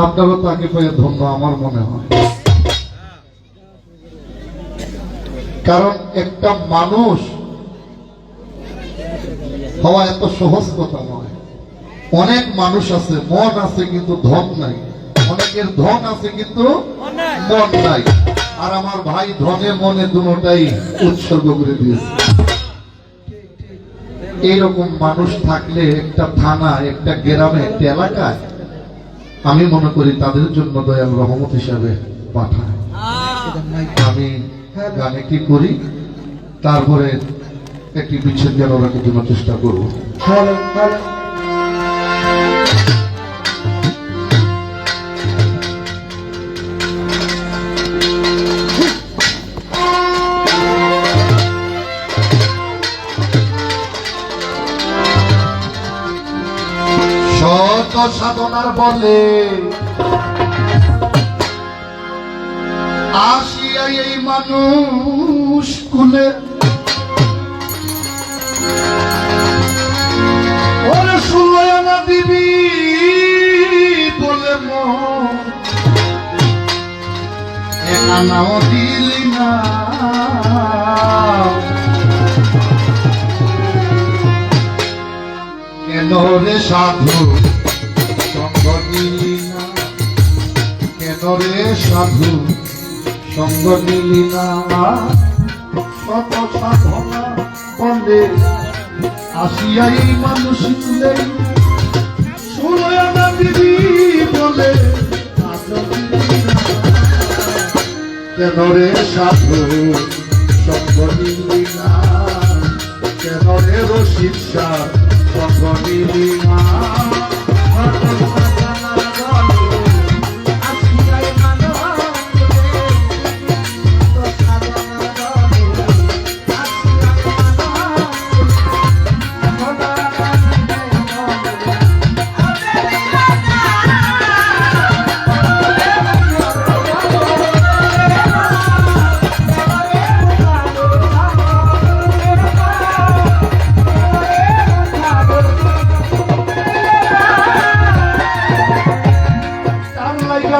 আপনারও তাকে পেয়ে ধন্য আমার মনে হয়। কারণ একটা মানুষ হওয়া এত সহজ কথা নয়। অনেক মানুষ আছে, মন আছে কিন্তু ধন নাই। অনেকের ধন আছে কিন্তু মন নাই। আর আমার ভাই ধনে মনে দুটোটাই উৎসর্গ করে দিয়েছে। এইরকম মানুষ থাকলে একটা থানা, একটা গ্রামে, একটা এলাকায় আমি মনে করি তাদের জন্য দয়াল রহমত হিসাবে পাঠায়। আমি গানে কি করি, তারপরে একটি বিচ্ছেদ জ্ঞান রাখার জন্য চেষ্টা করবো। শত সাধনার বলে আসিয়া এই মানুষ কুলে, ওরে শুনলয় না দিবি বলে মনাও দিলি না। কেন রে সাধু সঙ্গ নিলি না, কেন রে সাধু সঙ্গ নিলি না। শত সাধনা বলে আসিয়া এই মানুষ তুলে, শুনলয় না দিবি বলে কেন রে সাধু সঙ্গ নিলি না, কেন রে রসিক সঙ্গ নিলি না।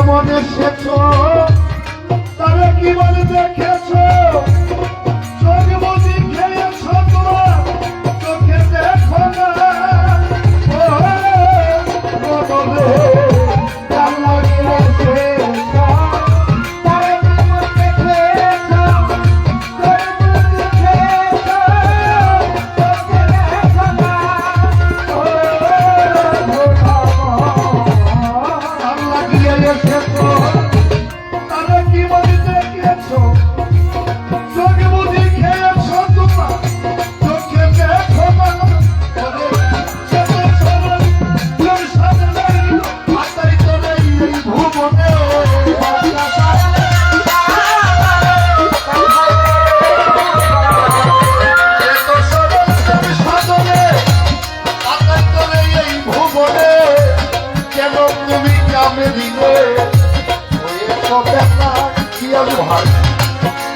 মনে সেছ তারা কি বলে দেখেছ, চোখ বুঝি খেয়েছ তোমার চোখে দেখো না।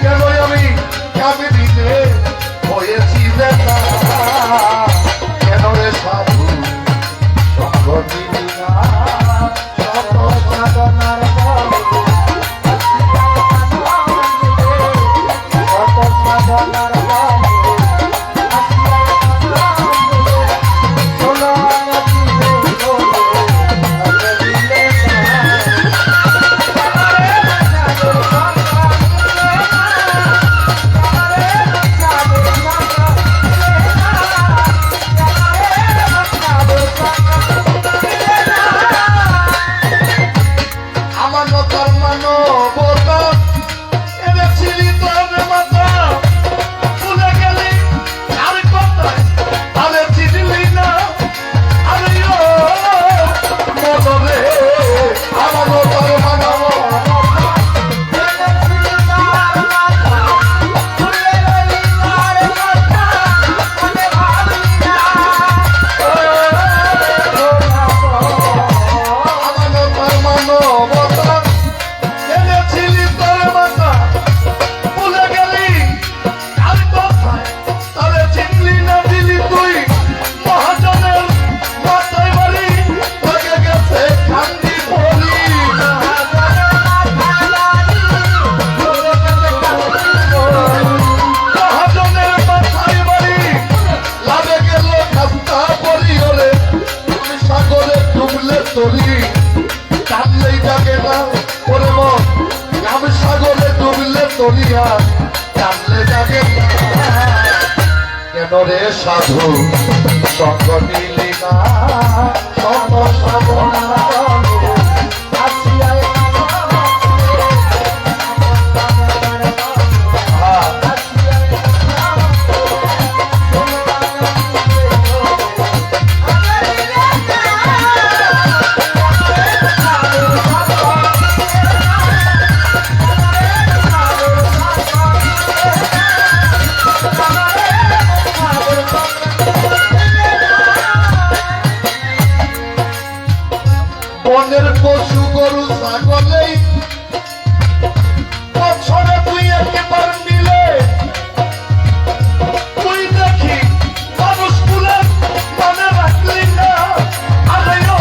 কেন আমি কামে দিতে হয়েছি দেখা, কেন রে সাধু সঙ্গ দিলি না। শত সাধনার বলে শত সাধনার কাঁদলেই জাগে না ওরে মন আমি সাগরে ডুবলে তলিয়া কাঁদলে জাগে না কেন রে সাধু সঙ্গ নিলি না সঙ্গ সাধনা বনের পশু গরু ছাগলেই বছরে তুই একবার মিলে তুই দেখি মানুষ গুলো মনে রাখলি না আরে ও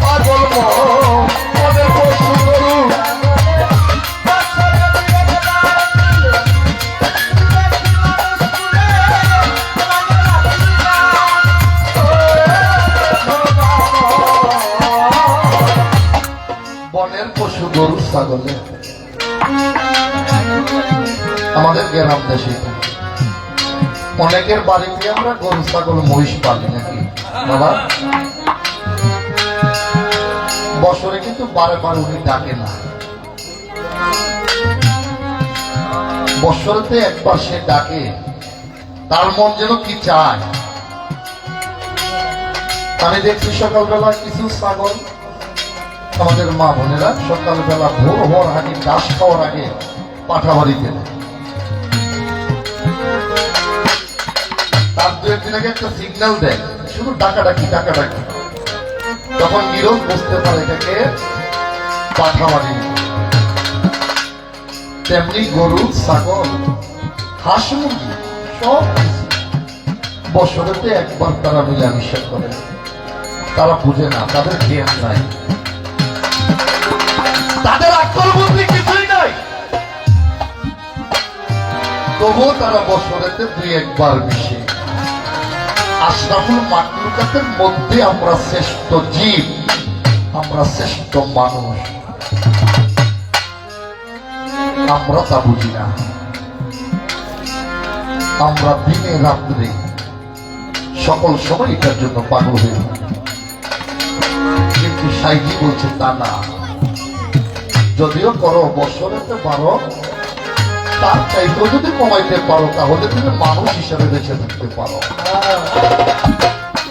পাগল বনের পশু গরু বনের পশু গরু ছাগলে আমাদের গ্রাম দেশে অনেকের বাড়িতে আমরা গরু ছাগল মহিষ পালি নাকি বাবা বছরে কিন্তু বারে বারে উনি ডাকে না বছরেতে একবার সে ডাকে তার মন যেন কি চায় আমি দেখছি সকালবেলা কিছু ছাগল আমাদের মা বোনেরা সকালবেলা ভোর হওয়ার আগে ঘাস খাওয়ার আগে পাঠা বাড়িতে তার দু একদিন আগে একটা সিগন্যাল দেয় শুধু ডাকাডাকি ডাকাডাকি তখন গিরজ বুঝতে পারে এটাকে পাঠা বাড়ি তেমনি গরু ছাগল হাঁস মুরগি সব বছরেতে একবার তারা মিলামিশা করে তারা বুঝে না তাদের জ্ঞান নাই তাদের আকল বুদ্ধি কিছুই নাই তবুও তারা বছরেতে দুই একবার মিশে আশরাফুল মাখলুকাতের মধ্যে আমরা শ্রেষ্ঠ জীব আমরা শ্রেষ্ঠ মানুষ আমরা তা বুঝি না আমরা দিনে রাত্রে সকল সময় এটার জন্য পাগল হয়ে কিন্তু সাইজি বলছে তা না যদিও করো বছরেতে পারো তার চাইতেও যদি কমাইতে পারো তাহলে তুমি মানুষ হিসাবে বেঁচে থাকতে পারো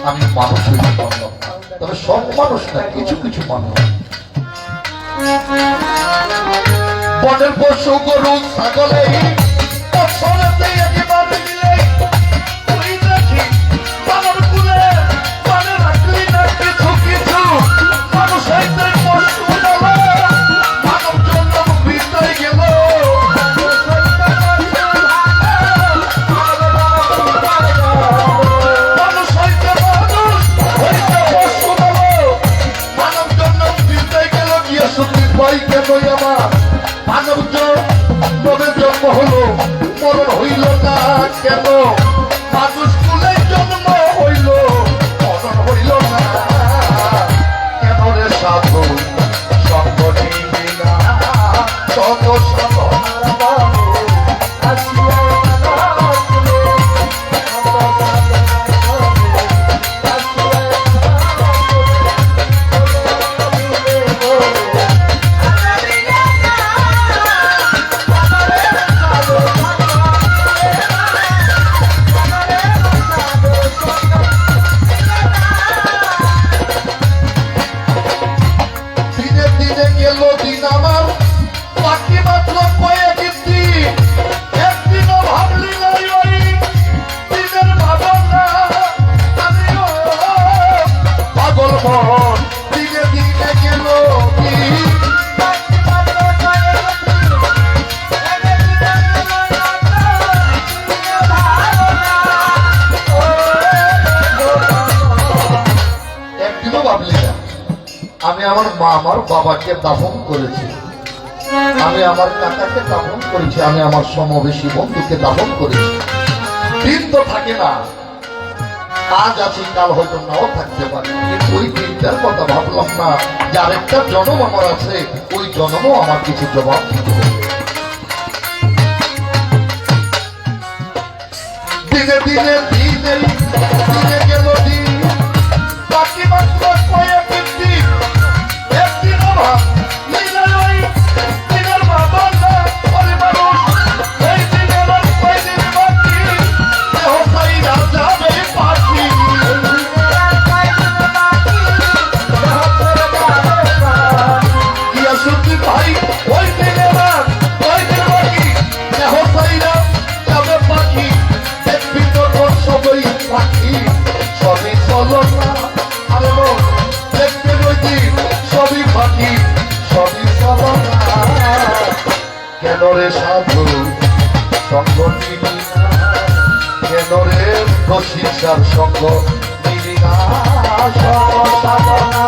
আমি মানুষ হইতে পারলাম তবে সব মানুষ না কিছু কিছু মানুষ বনের পশু গরু ছাগলে বছরেতে একেবারে মিলে তুই দেখি বানর কুলে মানে রাখলি না কিছু কিছু মানুষ হইতে পশু মানব জন্ম হলো মরণ হইল না কেন মানুষ কুলে জন্ম হইল মরণ হইল না কেন রে সাধু সঙ্গ নিবি না তত আমি আমার মা আমার বাবাকে দাফন করেছি আমি আমার কাকাকে দাফন করেছি আমি আমার সমবেশী বন্ধুকে দাফন করেছি দিন তো থাকে না আজ আছি কাল হয়তো নাও থাকতে পারে, কিন্তু ওই দিনটার কথা ভাবলাম না যে আরেকটা জন্ম আমার আছে, ওই জন্মও আমার কিছু জবাব দিতে হবে। দিনে দিনে দিনে দিনে গেল দিন, বাকি মাত্র কয়েকদিন দিন, একদিন অভাব দিনের বাবা মানুষ এই দিনের কয়েকদিন বাকি, দেহ সাইরা যাবে পাখি। ইয়া সত্যি ভাই ওই দিনের কয়েকদিন বাকি, দেহ সাইরা যাবে পাখি, দেখবি তোর সবই পাখি, সবই চলো না আরে লোক, দেখবি ওই দিন সবই পাখি, সবই চলো না। কেন রে সাধু সঙ্গ নিবি না, কেন রে রসিকার সঙ্গ নিবি না, সর্বসাধনা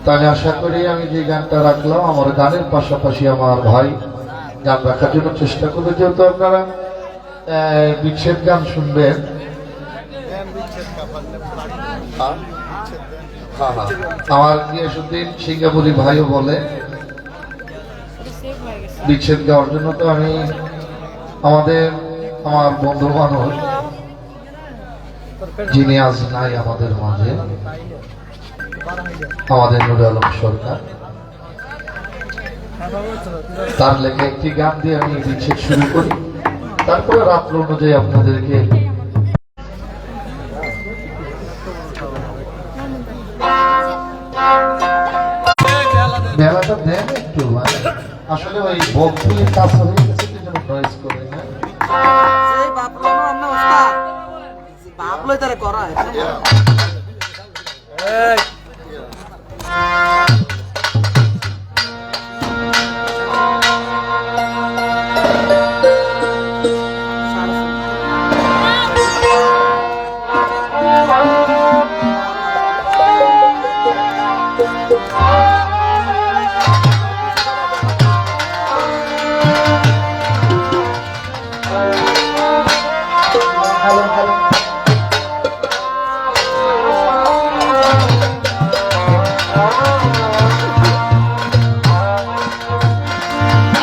তাই আশা করি আমি যে গানটা রাখলাম আমার গানের পাশাপাশি আমার ভাই গান রাখার জন্য চেষ্টা করবে, যেহেতু আপনারা বিচ্ছেদ গান শুনবেন। আমার গিয়াসুদ্দিন সিঙ্গাপুরি ভাইও বলে বিচ্ছেদ গাওয়ার জন্য, তো আমি আমার বন্ধু মানুষ যিনি আজ নাই আমাদের মাঝে, আমাদের নুর আলম সরকার, তার লেখা একটি গান দিয়ে আমি বিচ্ছেদ শুরু করি, তারপরে রাত্র অনুযায়ী আপনাদেরকে মেলাটা দেন একটু, আসলে ওই বকগুলির কাজ হয়ে গেছে জন্য নয়েজ করে না তারা করা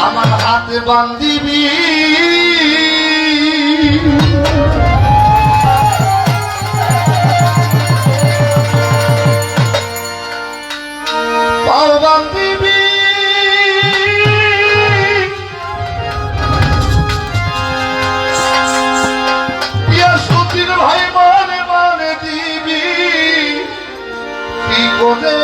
আমার হাতে বান্ধিবি পাও বান্ধিবি ইয়াসুদ্দিন ভাই মানে মানে দিবি কি করে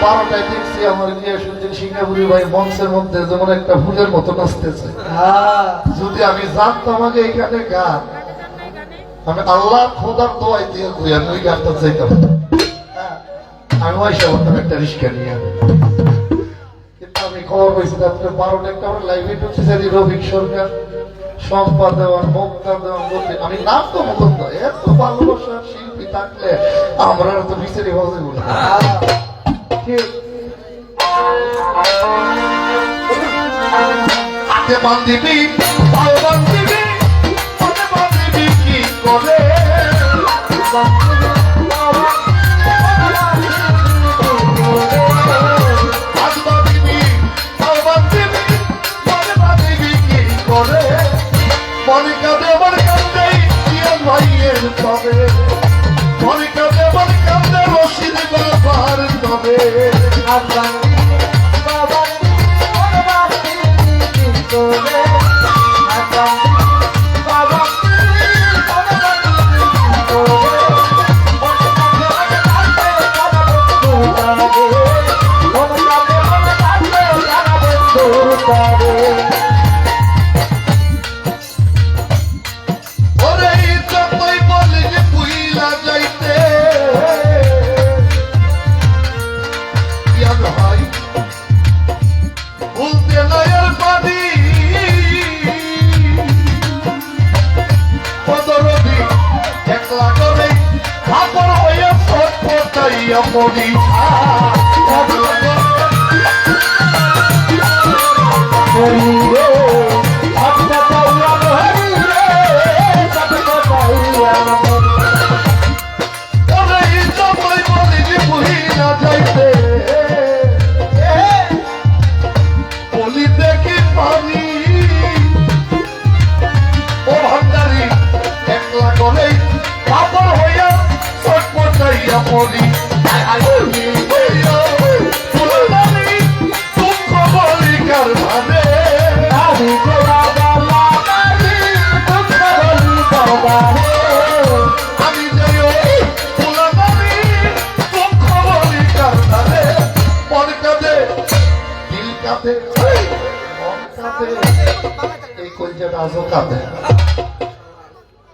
বারোটায় দেখছি আমার গিয়াসুদ্দিন সিঙ্গাপুরি ভাই মঞ্চের মধ্যে যেমন একটা ফুলের মতো নাচতেছে। যদি আমি জানতাম আগে এখানে গান, আমি আল্লাহ খোদার দোয়াই দিয়ে করি আমি ওই গানটা চাইতাম। আমি পয়সা করতাম একটা রিস্কা নিয়ে, কিন্তু আমি খবর পাইছি রাত্রে 12টা একটা আমার লাইভে ঢুকছে রফিক সরকার, সম্পা দেওয়ান, মুক্তা দেওয়ান বলতে আমি নাম তো মুকুন্দ। এত ভালোবাসার শিল্পী থাকলে আমরা তো বিচারি হজে বলি হাতে বান্ধিবি পাও বান্ধিবি মনে বান্ধিবি কি করে হাত বান্ধিবি পাও বান্ধিবি মনে বান্ধিবি কি করে মনে কাঁদে জিয়ান ভাইয়ের তবে মনে কাঁদে রশিদ বাবার তবে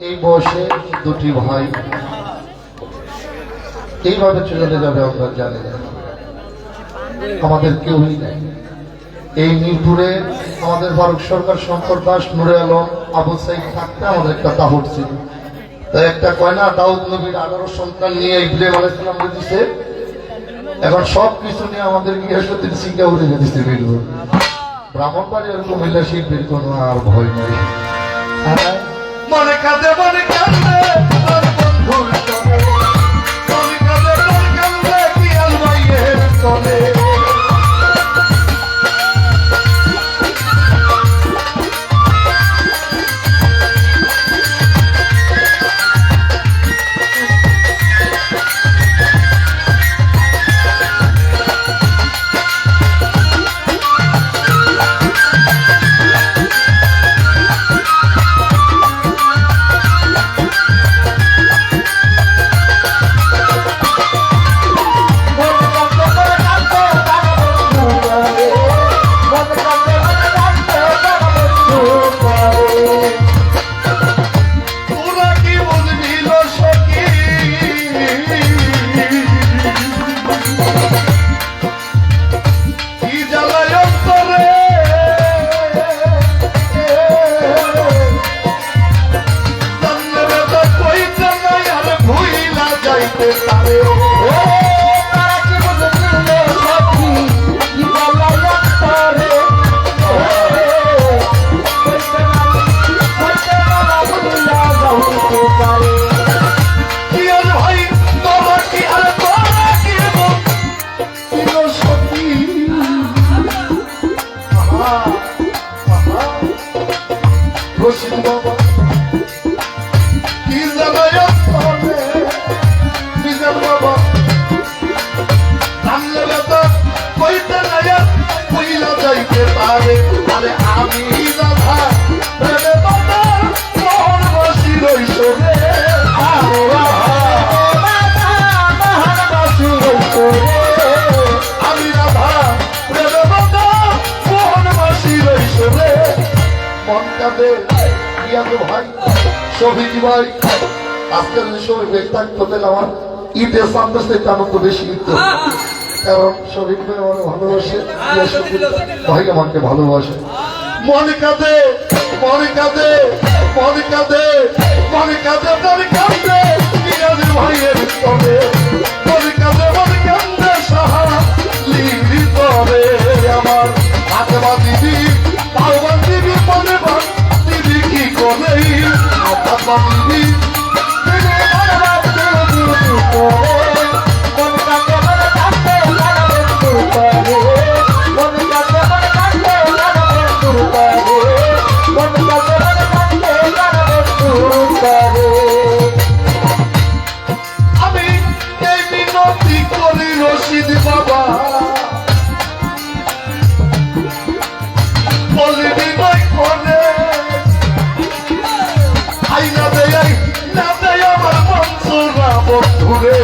এই বয়সে দুটি ভাই এইভাবে চলে যাবে আমরা জানি না, আমাদের কেউই নাই। এই মিরপুরে আমাদের ফারুক সরকার, শঙ্কর দাস, নুরে আলম, আবু সাইদ থাকতে আমাদের একটা দাহর ছিল। তাই একটা কয় না দাউদ নবীর 11 সন্তান নিয়ে ইব্রাহিম আলাইহিস সালাম দিছে, এখন সব কিছু নিয়ে আমাদের গিয়াসুদ্দিন সিঙ্গাপুরে দিচ্ছে মিরপুর। ব্রাহ্মণবাড়ি আর কুমিল্লা শিল্পীর কোনো আর ভয় নাই। মনে কাঁদে তোর বন্ধুর তবে, মনে কাঁদে জিয়ান ভাইয়ের তবে। জানলে বেটা কইতে নাই কইলা যাইতে পারে আরে আমি রাধা প্রেমে বাবা মোহন বাসি রইছ রে আরে রাধা মোহন বাসি রইছ রে আমি রাধা প্রেমে বাবা মোহন বাসি রইছ রে মন কাঁদে ইয়াদু ভাই শফিকি ভাই আজকের শরীর থাকতো তাহলে আমার ঈদের সামনে থেকে আনন্দ বেশি হতো কারণ শরীর ভাই আমার ভালোবাসে ভাই আমাকে ভালোবাসে মনে কাঁদে মনে কাঁদে মনে কাঁদে মনে কাঁদে মনে কাঁদে ইয়াদু ভাইয়ের তবে মনে কাঁদে সাহা লিখি তবে আমার হাতে বাঁধিবি পাও বাঁধিবি মনে বাঁধিবি কি করে হাত বাঁধিবি আমি এই মিনতি করি রশিদ বাবা বলবি নয় করে আইনা দেয় না দেয় আমার বন্ধুরা বন্ধুরে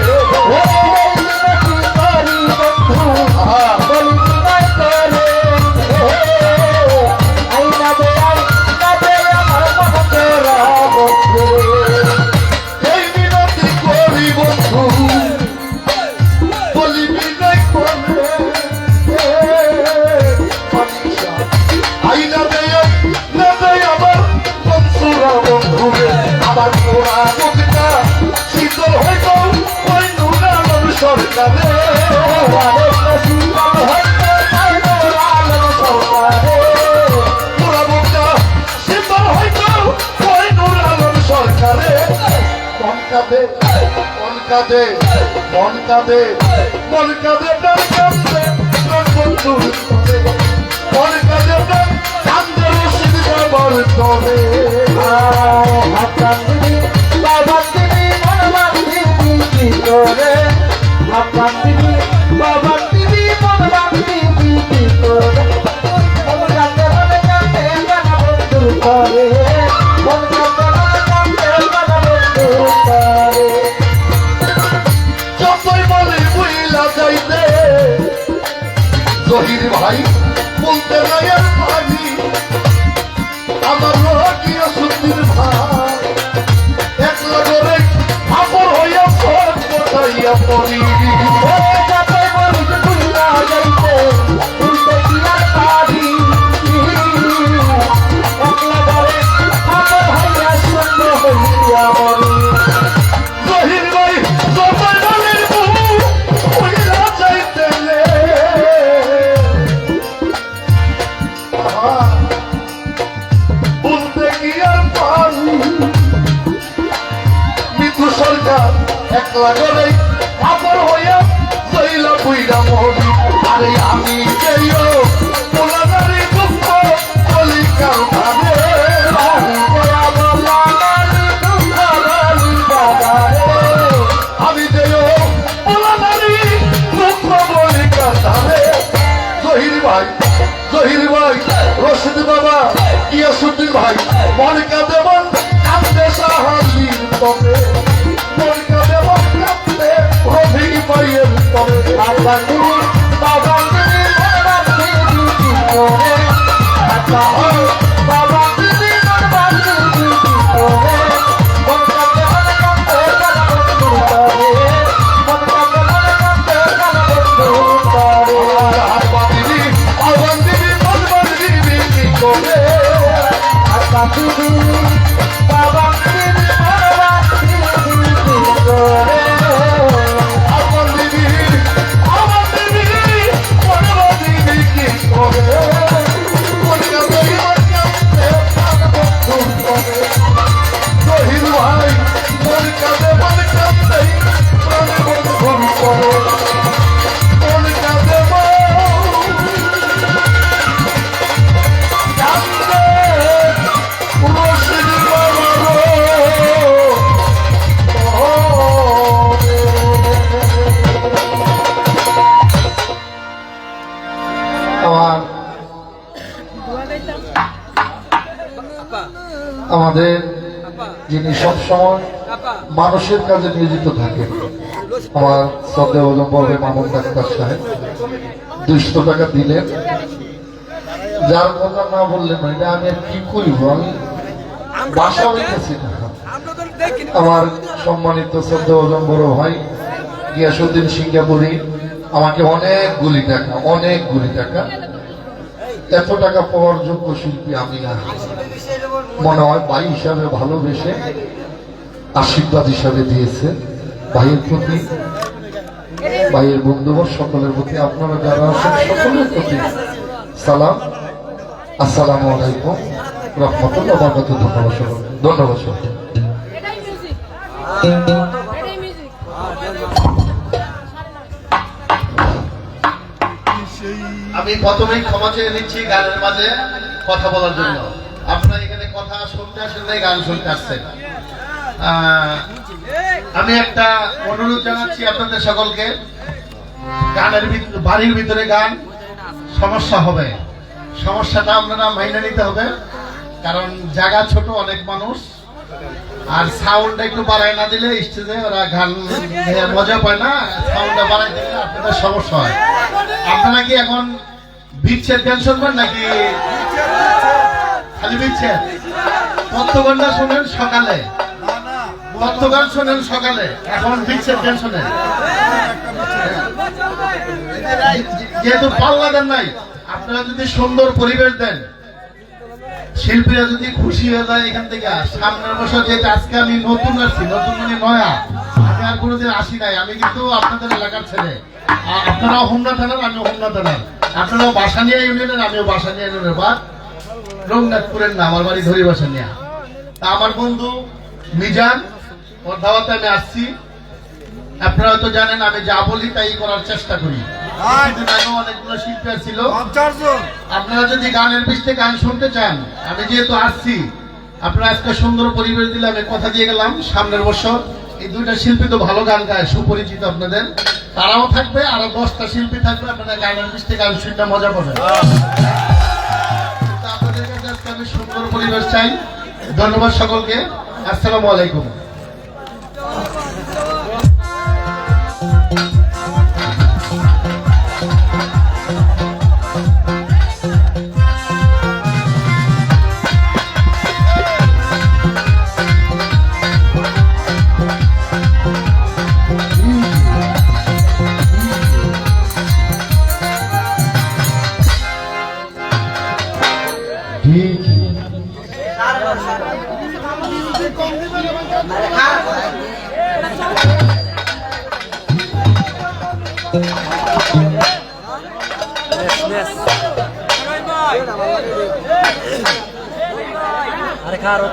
মন কাঁদে মন কাঁদে মন কাঁদে প্রাণ কাঁদে প্রাণ বন্ধুর তবে মন কাঁদে প্রাণ কাঁদে রশিদ বাবার তবে হাত কাঁদবি বাবা তিনি মন বাঁধিবি কি করে হাত কাঁদবি বাবা তিনি মন বাঁধিবি কি করে মন কাঁদে প্রাণ বন্ধুর তবে মন কাঁদে জহির ভাই বলতে নাই ভাবি আমার রোগিয়া সুন্দর ভাই একলা করে আপর হইয়া সব কোথাইয়া পড়ি জহির ভাই একলা করে আপর হইয়া জইলা বুইরা মরি আরে আমি কেইও পোলাদারি দুঃখ বলি কাউখানে আমি যেও পোলাদারি দুঃখ বলি কাউখানে জহির ভাই রশিদ বাবা ইয়াসুদ্দিন ভাই মন কাঁদে মন কাঁদে সাহায্যের তবে মন কাঁদে মন কাঁদে রফিক ভাইয়ের তবে বাবা বাবা বাবা আমাদের যিনি সবসময় মানুষের কাজে নিয়োজিত থাকেন, আমার শ্রদ্ধেয় বড় মামুন ডাক্তার সাহেব 200 টাকা দিলেন। যার কথা না বললেন এটা আমি আর কি করিব, আমি বাসা হইতেছি না। আমার সম্মানিত শ্রদ্ধেয় বড় ভাই গিয়াসউদ্দিন সিঙ্গাপুরি আমাকে অনেকগুলি টাকা, এত টাকা পাওয়ার যোগ্য শিল্পী আমি না। মনে হয় ভাই হিসাবে ভালোবেসে আশীর্বাদ হিসাবে দিয়েছে। ভাইয়ের প্রতি, ভাইয়ের বন্ধুবর সকলের প্রতি, আপনারা যারা আছেন সকলের প্রতি সালাম। আসসালামু আলাইকুম রহমতুল্লাহ বারাকাতুহু। ধন্যবাদ সকলকে। আমি প্রথমেই ক্ষমা চেয়ে নিচ্ছি গানের মাঝে কথা বলার জন্য। আপনারা এখানে কথা শুনতে আসেন নাই, গান শুনতে আসছেন। আমি একটা অনুরোধ জানাচ্ছি আপনাদের সকলকে, গানের বাড়ির ভিতরে গান সমস্যা হবে, সমস্যাটা আপনারা মাইনে নিতে হবে, কারণ জায়গা ছোট, অনেক মানুষ, আর সাউন্ডটা একটু বাড়ায় না দিলে স্টেজে ওরা গান মজা পায় না। সাউন্ডটা বাড়াই দিলে আপনাদের সমস্যা হয়। আপনারা কি এখন বিচ্ছেদ গান শুনবেন নাকি খালি বিচ্ছেদ? তত্ত্বগানটা শোনেন সকালে, তত্ত্বগান শোনেন সকালে, এখন বিচ্ছেদ গান শোনেন। যেহেতু পাল্লা দেন নাই, আপনারা যদি সুন্দর পরিবেশ দেন, শিল্পীরা যদি খুশি হয়ে যায় এখান থেকে। সামনের বছর যেটা আজকে আমি নতুন আসছি, নতুন মানে নয়া, আমি আর কোনোদিন আসি নাই। আমি কিন্তু আপনাদের এলাকার ছেলে, আপনারাও হোমনা থানার, আমিও হোমনা থানার, আপনারাও বাসানিয়া ইউনিয়নের, আমিও বাসানিয়া ইউনিয়নের, বা রঘুনাথপুরের না, আমার বাড়ি ধরি বাসানিয়া। তা আমার বন্ধু মিজান, ওর দাওয়াতে আমি আসছি। আপনারা হয়তো জানেন আমি যা বলি তাই করার চেষ্টা করি। অনেকগুলো শিল্পী ছিল। আপনারা যদি গানের পিছনে গান শুনতে চান, আমি যেহেতু আসছি, আপনারা আজকে সুন্দর পরিবেশ দিলে, আমি কথা দিয়ে গেলাম সামনের বছর এই দুইটা শিল্পী তো ভালো গান গায়, সুপরিচিত আপনাদের, তারাও থাকবে, আরো 10টা শিল্পী থাকবে। আপনারা গানের পিছনে গান শুনতে মজা পাবেন। আপনাদের কাছে আজকে আমি সুন্দর পরিবেশ চাই। ধন্যবাদ সকলকে। আসসালামু আলাইকুম। अरे खा रो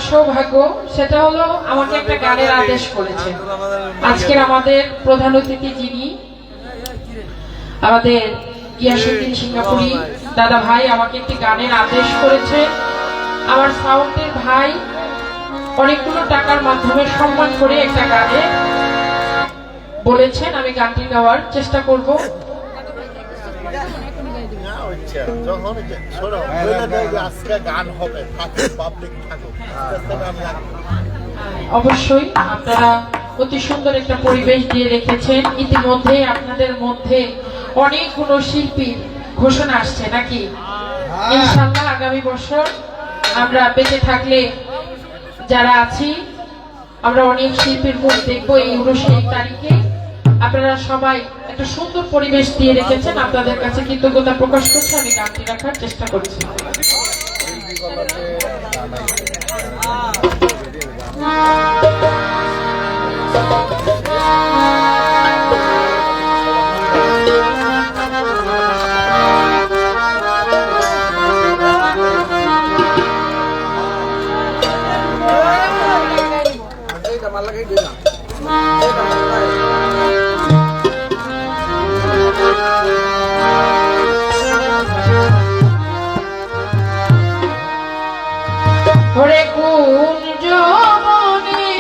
সৌভাগ্য, সেটা হলো আমাকে একটা গানের আদেশ করেছে। আজকের আমাদের প্রধান অতিথি যিনি আমাদের গিয়াসুদ্দিন সিঙ্গাপুরি দাদা ভাই আমাকে একটি গানের আদেশ করেছে। আমার সাউন্ডের ভাই অনেকগুলো টাকার মাধ্যমে সম্মান করে একটা গানে বলেছেন, আমি গানটি গাওয়ার চেষ্টা করব। অবশ্যই আপনারা অতি সুন্দর একটা পরিবেশ দিয়ে রেখেছেন। ইতিমধ্যে আপনাদের মধ্যে অনেকগুলো শিল্পীর ঘোষণা আসছে নাকি? ইনশাআল্লাহ আগামী বছর আমরা বেঁচে থাকলে যারা আছি আমরা অনেক শিল্পীর মুখ দেখবো এই 19 তারিখে। আপনারা সবাই একটা সুন্দর পরিবেশ দিয়ে রেখেছেন, আপনাদের কাছে কৃতজ্ঞতা প্রকাশ করছি। আমি গানটি রাখার চেষ্টা করছি। ওরে কুঞ্জ বনে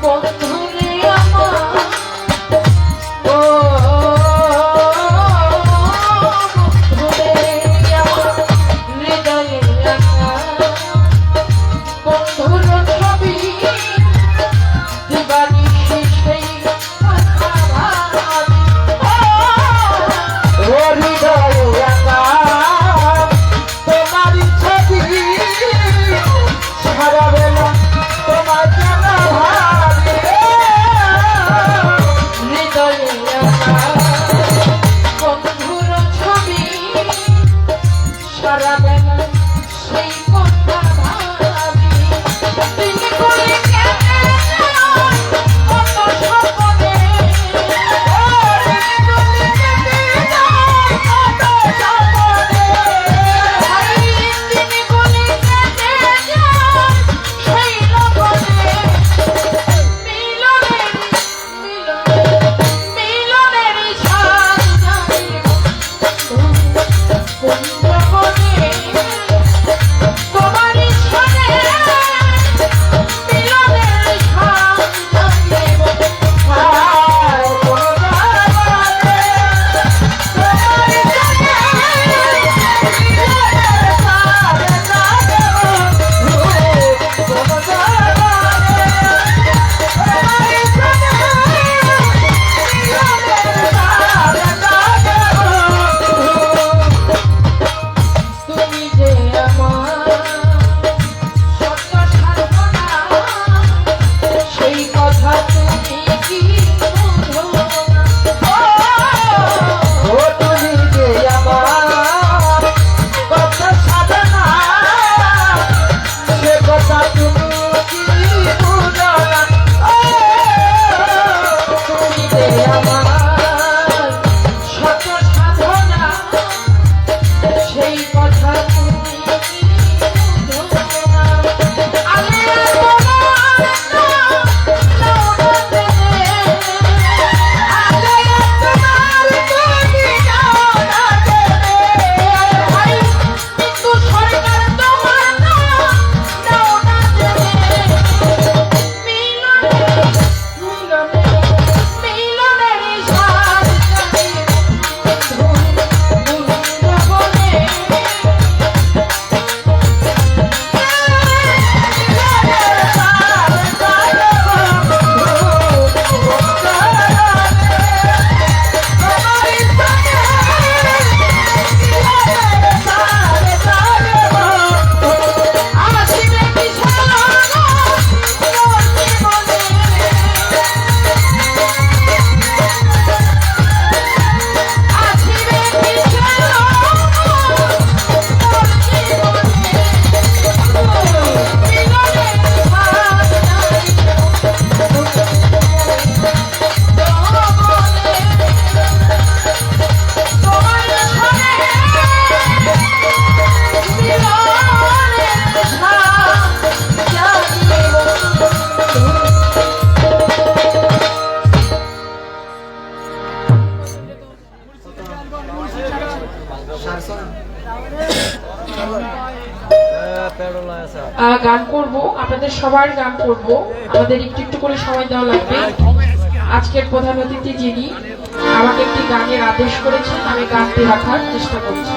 বন্ধুরে আমার ও বন্ধুরে আমার হৃদয়ে রাখা বন্ধুর ছবি দিবানিশি সেই কথা ভাবি ও হৃদয়ে রাখা তোমার ছবি সারা বেলা তোমার জানা ভাবি হৃদয়ে রাখা বন্ধুর ছবি সারা বেলা সেই কথা ভাবি তিনি করে কেটে যায় কত স্বপ্নে তিনি করে কেটে যায় কত স্বপ্নে তিনি করে কেটে যায় সেই লগনে মিলনের ছায়া জানি কোন জগনে তোমার ইচ্ছানে মিলনের ছায়া জানি কোন তুমি যে আমার সত্য সাধনা সেই কথা তুমি কি বুঝো না ও তুমি যে আমার কত সাধনা সে কথা তুমি কি বুঝো না তুমি যে আমার সত্য সাধনা সেই কথা তুমি কি বুঝো না আমি তোমার নাও না দেবে আমি তোমার তুমি নাও না দেবে ভাই কিন্তু সরকার তোমার নাও না দেবে মিলনের সাথ জানি গান করব, আপনাদের সবার গান করব, আমাদের একটু একটু করে সময় দেওয়া লাগবে। আজকের প্রধান অতিথি যিনি আমাকে একটি গানের আদেশ করেছেন, আমি গানটি রাখার চেষ্টা করছি।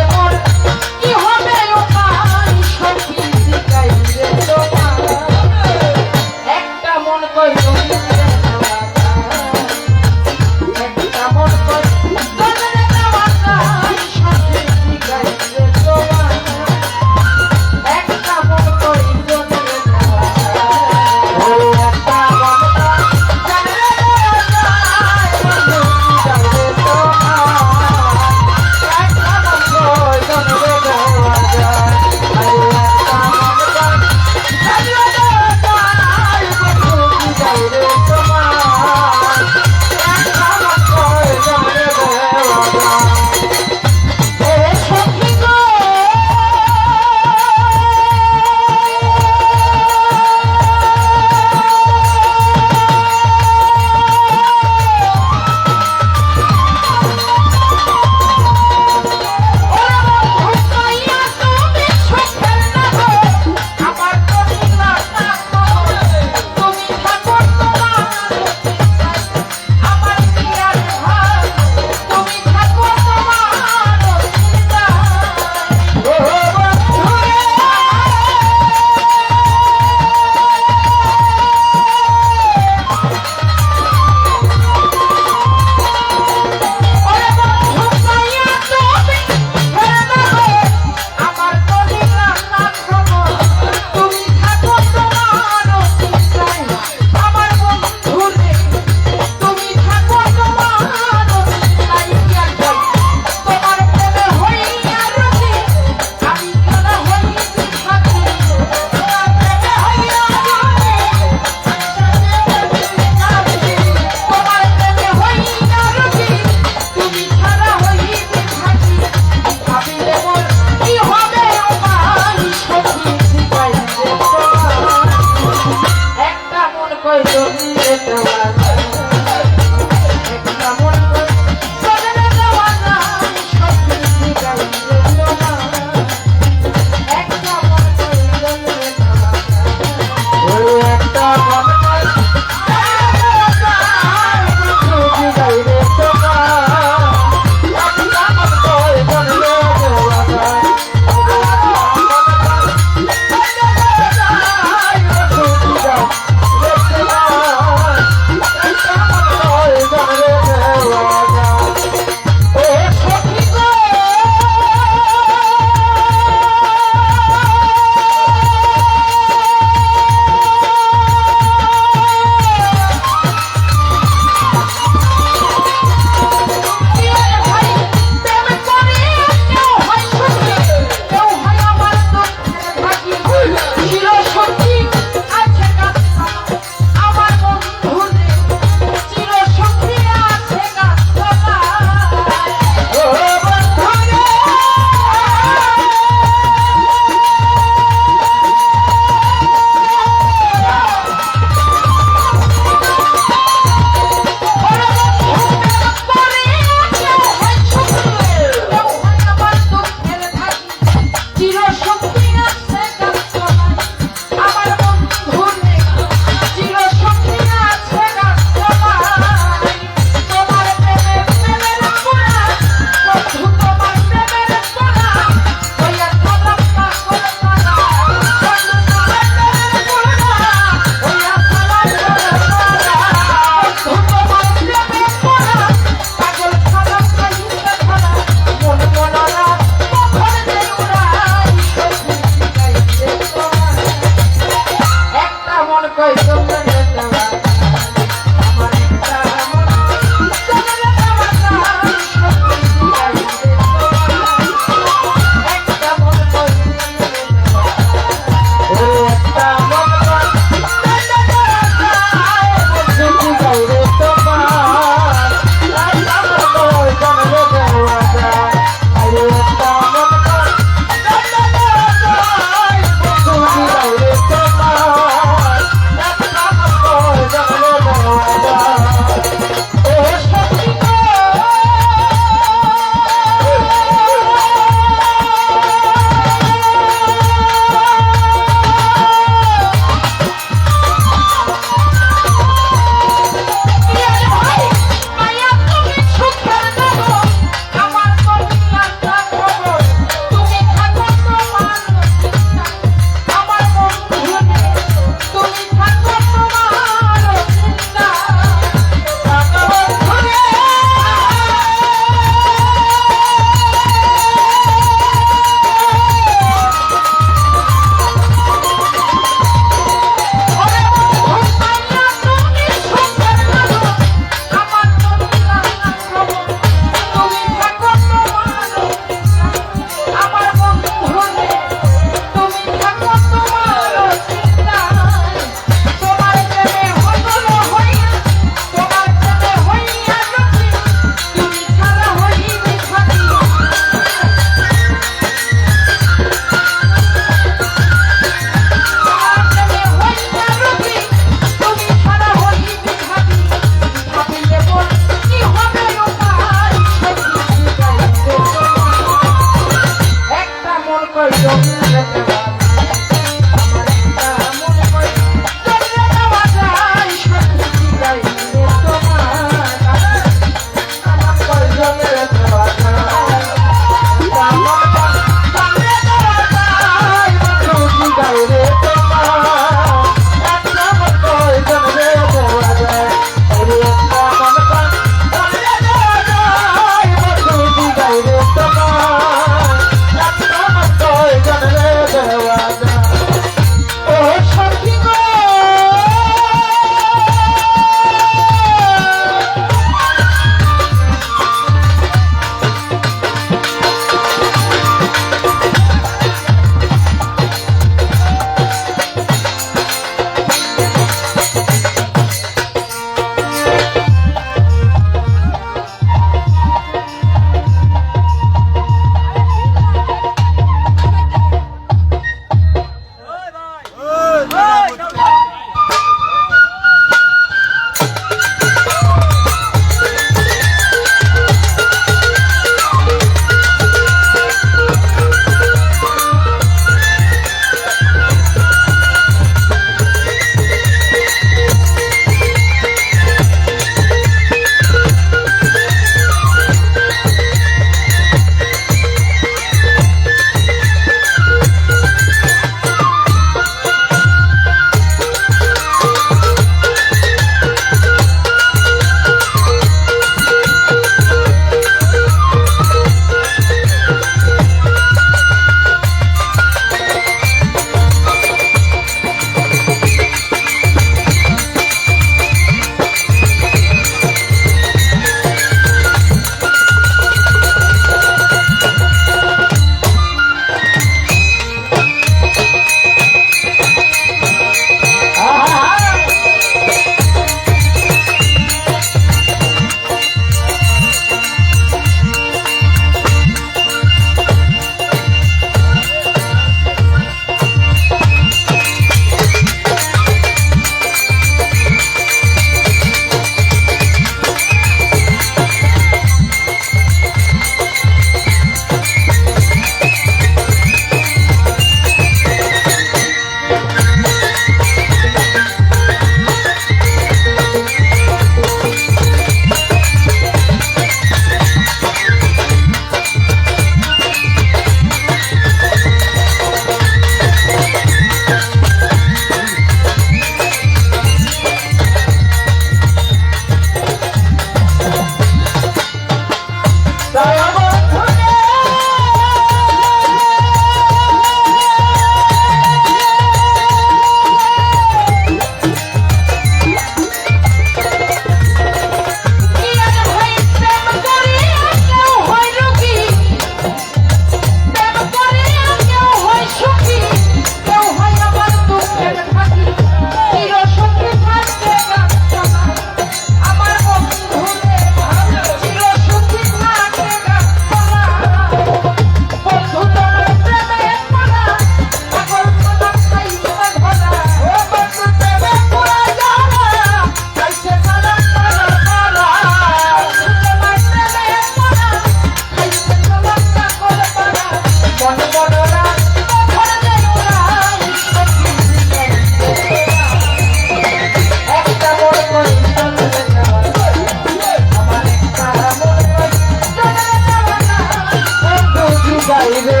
আইরে